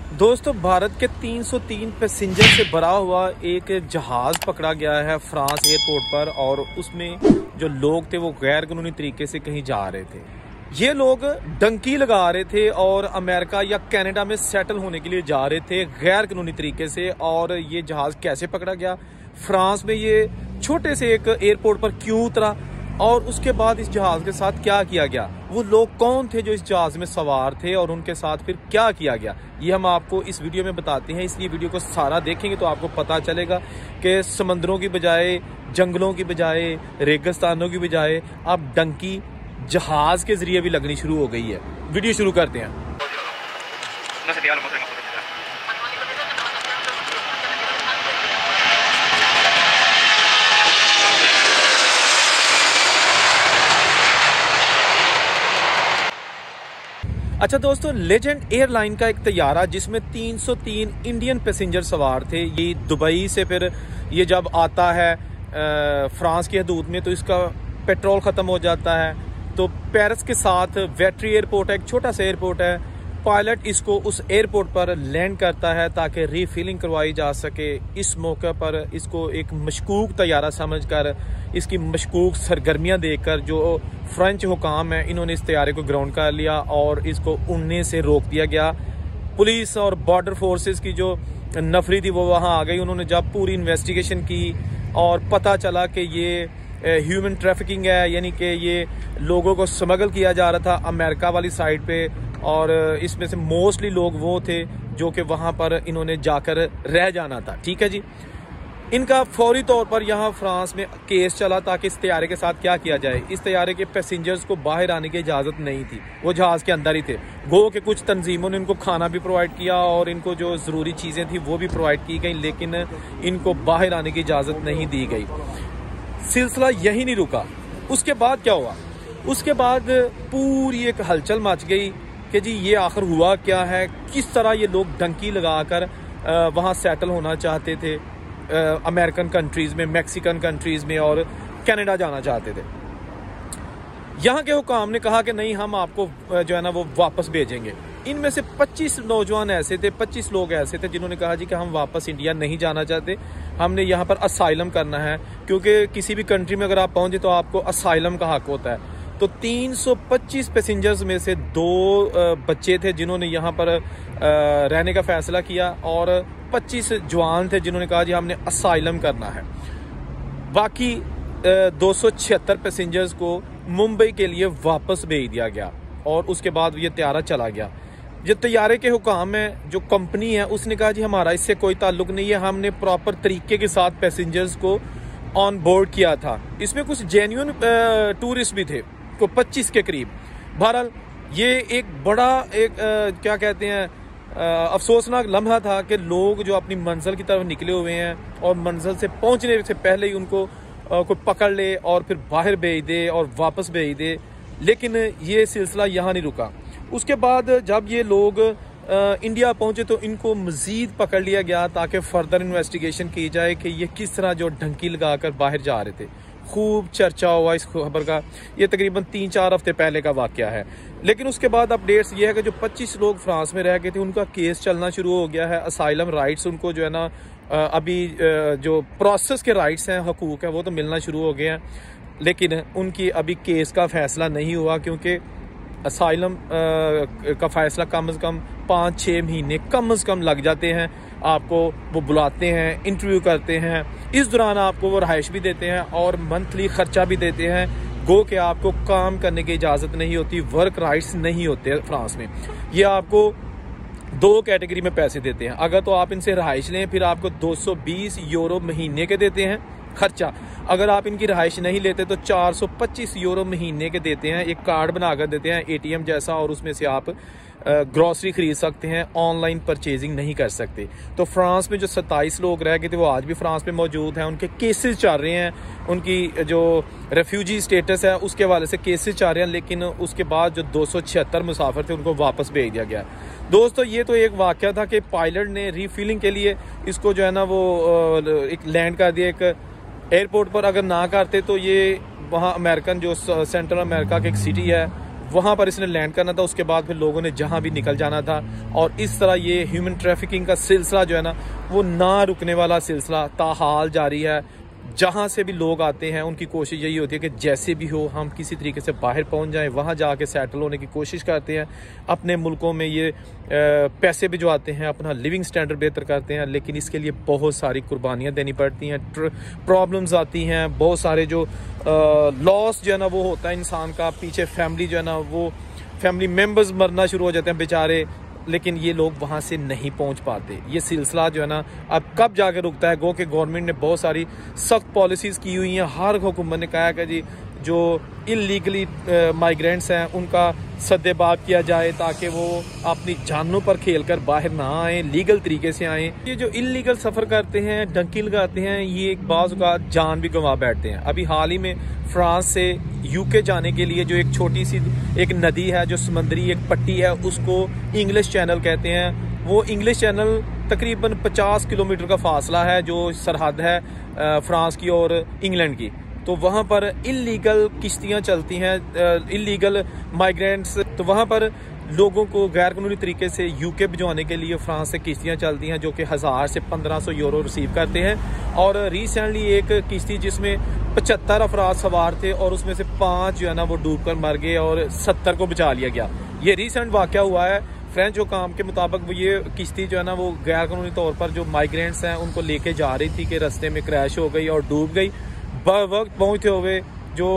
दोस्तों, भारत के 303 पैसेंजर से भरा हुआ एक जहाज पकड़ा गया है फ्रांस एयरपोर्ट पर और उसमें जो लोग थे वो गैर कानूनी तरीके से कहीं जा रहे थे। ये लोग डंकी लगा रहे थे और अमेरिका या कनाडा में सेटल होने के लिए जा रहे थे गैर कानूनी तरीके से। और ये जहाज कैसे पकड़ा गया, फ्रांस में ये छोटे से एक एयरपोर्ट पर क्यों उतरा और उसके बाद इस जहाज के साथ क्या किया गया, वो लोग कौन थे जो इस जहाज में सवार थे और उनके साथ फिर क्या किया गया, ये हम आपको इस वीडियो में बताते हैं। इसलिए वीडियो को सारा देखेंगे तो आपको पता चलेगा कि समंदरों की बजाय, जंगलों की बजाय, रेगिस्तानों की बजाय अब डंकी जहाज के जरिए भी लगनी शुरू हो गई है। वीडियो शुरू करते हैं। अच्छा दोस्तों, लेजेंड एयरलाइन का एक तैयारा जिसमें 303 इंडियन पैसेंजर सवार थे, ये दुबई से फिर ये जब आता है फ्रांस की हदूद में तो इसका पेट्रोल ख़त्म हो जाता है। तो पेरिस के साथ वेट्री एयरपोर्ट है, एक छोटा सा एयरपोर्ट है। पायलट इसको उस एयरपोर्ट पर लैंड करता है ताकि रीफिलिंग करवाई जा सके। इस मौके पर इसको एक मशकूक तैयारा समझकर, इसकी मशकूक सरगर्मियां देखकर जो फ्रेंच हुकाम है इन्होंने इस तैयारे को ग्राउंड कर लिया और इसको उड़ने से रोक दिया गया। पुलिस और बॉर्डर फोर्सेस की जो नफरी थी वो वहां आ गई। उन्होंने जब पूरी इन्वेस्टिगेशन की और पता चला कि ये ह्यूमन ट्रैफिकिंग है, यानी कि ये लोगों को स्मगल किया जा रहा था अमेरिका वाली साइड पे, और इसमें से मोस्टली लोग वो थे जो कि वहां पर इन्होंने जाकर रह जाना था। ठीक है जी, इनका फौरी तौर पर यहाँ फ्रांस में केस चला ताकि इस तैयारे के साथ क्या किया जाए। इस तैयारे के पैसेंजर्स को बाहर आने की इजाज़त नहीं थी, वो जहाज़ के अंदर ही थे। गो के कुछ तंजीमों ने इनको खाना भी प्रोवाइड किया और इनको जो ज़रूरी चीज़ें थी वो भी प्रोवाइड की गई, लेकिन इनको बाहर आने की इजाज़त नहीं दी गई। सिलसिला यही नहीं रुका। उसके बाद क्या हुआ, उसके बाद पूरी एक हलचल मच गई कि जी ये आखिर हुआ क्या है, किस तरह ये लोग डंकी लगाकर वहाँ सेटल होना चाहते थे अमेरिकन कंट्रीज़ में, मैक्सिकन कंट्रीज़ में और कनाडा जाना चाहते थे। यहाँ के हुकाम ने कहा कि नहीं, हम आपको जो है ना वो वापस भेजेंगे। इनमें से 25 नौजवान ऐसे थे, 25 लोग ऐसे थे जिन्होंने कहा जी कि हम वापस इंडिया नहीं जाना चाहते, हमने यहाँ पर असाइलम करना है, क्योंकि किसी भी कंट्री में अगर आप पहुंचे तो आपको असाइलम का हक होता है। तो 325 पैसेंजर्स में से 2 बच्चे थे जिन्होंने यहाँ पर रहने का फैसला किया और 25 जवान थे जिन्होंने कहा जी हमने असाइलम करना है। बाकी 276 पैसेंजर्स को मुंबई के लिए वापस भेज दिया गया और उसके बाद ये तैयारा चला गया। जो तैयारे के हुकाम है, जो कंपनी है, उसने कहा जी हमारा इससे कोई ताल्लुक नहीं है, हमने प्रॉपर तरीके के साथ पैसेंजर्स को ऑन बोर्ड किया था। इसमें कुछ जेन्युइन टूरिस्ट भी थे, को 25 के करीब। बहरहाल ये एक बड़ा क्या कहते हैं अफसोसनाक लम्हा था कि लोग जो अपनी मंजिल की तरफ निकले हुए हैं और मंजिल से पहुंचने से पहले ही उनको कोई पकड़ ले और फिर बाहर भेज दे और वापस भेज दे। लेकिन ये सिलसिला यहाँ नहीं रुका। उसके बाद जब ये लोग इंडिया पहुंचे तो इनको मजीद पकड़ लिया गया ताकि फर्दर इन्वेस्टिगेशन की जाए कि ये किस तरह जो डंकी लगाकर बाहर जा रहे थे। खूब चर्चा हुआ इस खबर का। ये तकरीबन 3-4 हफ्ते पहले का वाकया है। लेकिन उसके बाद अपडेट्स ये है कि जो 25 लोग फ्रांस में रह गए थे उनका केस चलना शुरू हो गया है। असाइलम राइट्स उनको जो है ना अभी जो प्रोसेस के राइट्स हैं, हकूक है, वो तो मिलना शुरू हो गए हैं, लेकिन उनकी अभी केस का फैसला नहीं हुआ क्योंकि असाइलम का फैसला कम से कम 5-6 महीने कम से कम लग जाते हैं। आपको वो बुलाते हैं, इंटरव्यू करते हैं, इस दौरान आपको वो रहाइश भी देते हैं और मंथली खर्चा भी देते हैं। गो के आपको काम करने की इजाज़त नहीं होती, वर्क राइट्स नहीं होते फ्रांस में। ये आपको 2 कैटेगरी में पैसे देते हैं। अगर तो आप इनसे रहाइश लें फिर आपको 220 यूरो महीने के देते हैं खर्चा। अगर आप इनकी रहाइश नहीं लेते तो 425 यूरो महीने के देते हैं। एक कार्ड बनाकर देते हैं ATM जैसा और उसमें से आप ग्रॉसरी खरीद सकते हैं, ऑनलाइन परचेजिंग नहीं कर सकते। तो फ्रांस में जो 27 लोग रह गए थे वो आज भी फ्रांस में मौजूद हैं। उनके केसेस चल रहे हैं, उनकी जो रेफ्यूजी स्टेटस है उसके हवाले से केसेस चल रहे हैं, लेकिन उसके बाद जो 276 मुसाफिर थे उनको वापस भेज दिया गया। दोस्तों, ये तो एक वाकया था कि पायलट ने रीफिलिंग के लिए इसको जो है ना वो एक लैंड कर दिया एक एयरपोर्ट पर। अगर ना करते तो ये वहाँ अमेरिकन जो सेंट्रल अमेरिका की एक सिटी है वहाँ पर इसने लैंड करना था, उसके बाद फिर लोगों ने जहाँ भी निकल जाना था। और इस तरह ये ह्यूमन ट्रैफिकिंग का सिलसिला जो है ना, वो ना रुकने वाला सिलसिला ताहाल जारी है। जहाँ से भी लोग आते हैं उनकी कोशिश यही होती है कि जैसे भी हो हम किसी तरीके से बाहर पहुँच जाएं, वहाँ जाके सेटल होने की कोशिश करते हैं। अपने मुल्कों में ये पैसे भिजवाते हैं, अपना लिविंग स्टैंडर्ड बेहतर करते हैं, लेकिन इसके लिए बहुत सारी कुर्बानियाँ देनी पड़ती हैं, प्रॉब्लम्स आती हैं, बहुत सारे जो लॉस जो है ना वो होता है इंसान का। पीछे फैमिली जो है ना, वो फैमिली मेम्बर्स मरना शुरू हो जाते हैं बेचारे, लेकिन ये लोग वहाँ से नहीं पहुँच पाते। ये सिलसिला जो है ना अब कब जाके रुकता है? गो कि गवर्नमेंट ने बहुत सारी सख्त पॉलिसीज़ की हुई हैं। हर हुकूमत ने कहा है कि जी जो इलीगली माइग्रेंट्स हैं उनका सद्देबाब किया जाए, ताकि वो अपनी जानों पर खेलकर बाहर ना आएँ, लीगल तरीके से आएँ। ये जो इलीगल सफ़र करते हैं, डंकी लगाते हैं, ये एक बाज़ का जान भी गंवा बैठते हैं। अभी हाल ही में फ्रांस से यूके जाने के लिए जो एक छोटी सी एक नदी है, जो समंदरी एक पट्टी है, उसको इंग्लिश चैनल कहते हैं। वो इंग्लिश चैनल तकरीबन 50 किलोमीटर का फासला है, जो सरहद है फ्रांस की और इंग्लैंड की। तो वहाँ पर इलीगल किश्तियाँ चलती हैं, इलीगल माइग्रेंट्स। तो वहाँ पर लोगों को गैर कानूनी तरीके से यूके भिजवाने के लिए फ्रांस से किश्तियाँ चलती हैं, जो कि 1000 से 1500 यूरो रिसीव करते हैं। और रिसेंटली एक किश्ती जिसमें 75 अफराद सवार थे और उसमें से 5 जो है ना वो डूबकर मर गए और 70 को बचा लिया गया। ये रिसेंट वाक़या हुआ है। फ्रेंच हुकाम के मुताबिक वो ये किश्ती जो है ना वो गैर कानूनी तौर पर जो माइग्रेंट्स हैं उनको लेके जा रही थी कि रास्ते में क्रैश हो गई और डूब गई। वक्त पहुँचते हुए जो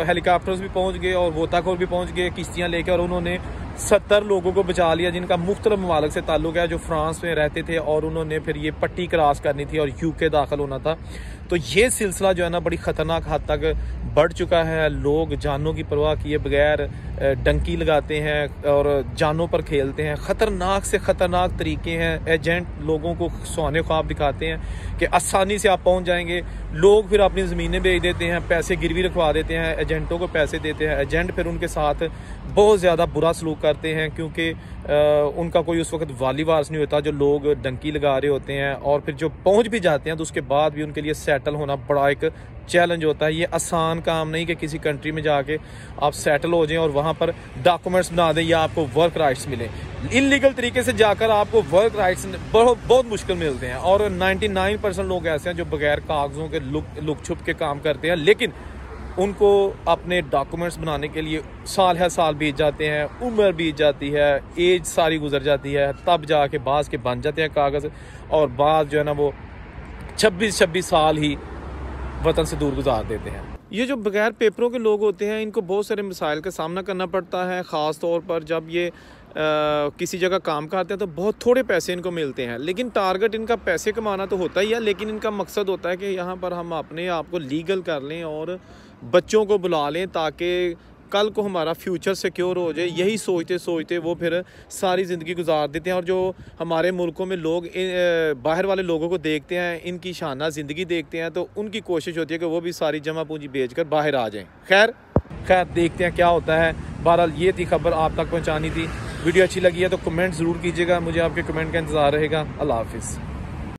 हेलीकॉप्टर्स भी पहुँच गए और गोताखोर भी पहुँच गए किश्तियाँ लेके, और उन्होंने 70 लोगों को बचा लिया, जिनका मुख्तलिफ ममालिक से ताल्लुक है, जो फ्रांस में रहते थे, और उन्होंने फिर ये पट्टी क्रॉस करनी थी और यूके दाखिल होना था। तो ये सिलसिला जो है ना बड़ी ख़तरनाक हद तक बढ़ चुका है। लोग जानों की परवाह किए बगैर डंकी लगाते हैं और जानों पर खेलते हैं। ख़तरनाक से ख़तरनाक तरीके हैं। एजेंट लोगों को सुहाने ख्वाब दिखाते हैं कि आसानी से आप पहुंच जाएंगे। लोग फिर अपनी ज़मीनें बेच देते हैं, पैसे गिरवी रखवा देते हैं, एजेंटों को पैसे देते हैं। एजेंट फिर उनके साथ बहुत ज़्यादा बुरा सलूक करते हैं, क्योंकि उनका कोई उस वक्त वाली वारस नहीं होता। जो लोग डंकी लगा रहे होते हैं और फिर जो पहुंच भी जाते हैं तो उसके बाद भी उनके लिए सेटल होना बड़ा एक चैलेंज होता है। ये आसान काम नहीं कि किसी कंट्री में जाके आप सेटल हो जाएं और वहाँ पर डॉक्यूमेंट्स बना दें या आपको वर्क राइट्स मिले। इलीगल तरीके से जाकर आपको वर्क राइट्स बहुत मुश्किल मिलते हैं। और 99% लोग ऐसे हैं जो बगैर कागज़ों के लुक छुप के काम करते हैं, लेकिन उनको अपने डॉक्यूमेंट्स बनाने के लिए साल है साल बीत जाते हैं, उम्र बीत जाती है, एज सारी गुजर जाती है, तब जाके बाज़ के बन जाते हैं कागज़। और बाज़ जो है ना वो 26 साल ही वतन से दूर गुजार देते हैं। ये जो बगैर पेपरों के लोग होते हैं, इनको बहुत सारे मसाइल का सामना करना पड़ता है। ख़ास तौर पर जब ये किसी जगह काम करते हैं तो बहुत थोड़े पैसे इनको मिलते हैं, लेकिन टारगेट इनका पैसे कमाना तो होता ही है, लेकिन इनका मकसद होता है कि यहाँ पर हम अपने आप को लीगल कर लें और बच्चों को बुला लें, ताकि कल को हमारा फ्यूचर सिक्योर हो जाए। यही सोचते सोचते वो फिर सारी ज़िंदगी गुजार देते हैं। और जो हमारे मुल्कों में लोग बाहर वाले लोगों को देखते हैं, इनकी शाना ज़िंदगी देखते हैं, तो उनकी कोशिश होती है कि वो भी सारी जमा पूंजी बेचकर बाहर आ जाएं। खैर देखते हैं क्या होता है। बहरहाल ये थी खबर, आप तक पहुँचानी थी। वीडियो अच्छी लगी है तो कमेंट ज़रूर कीजिएगा, मुझे आपके कमेंट का इंतज़ार रहेगा। अल्लाह हाफिज़।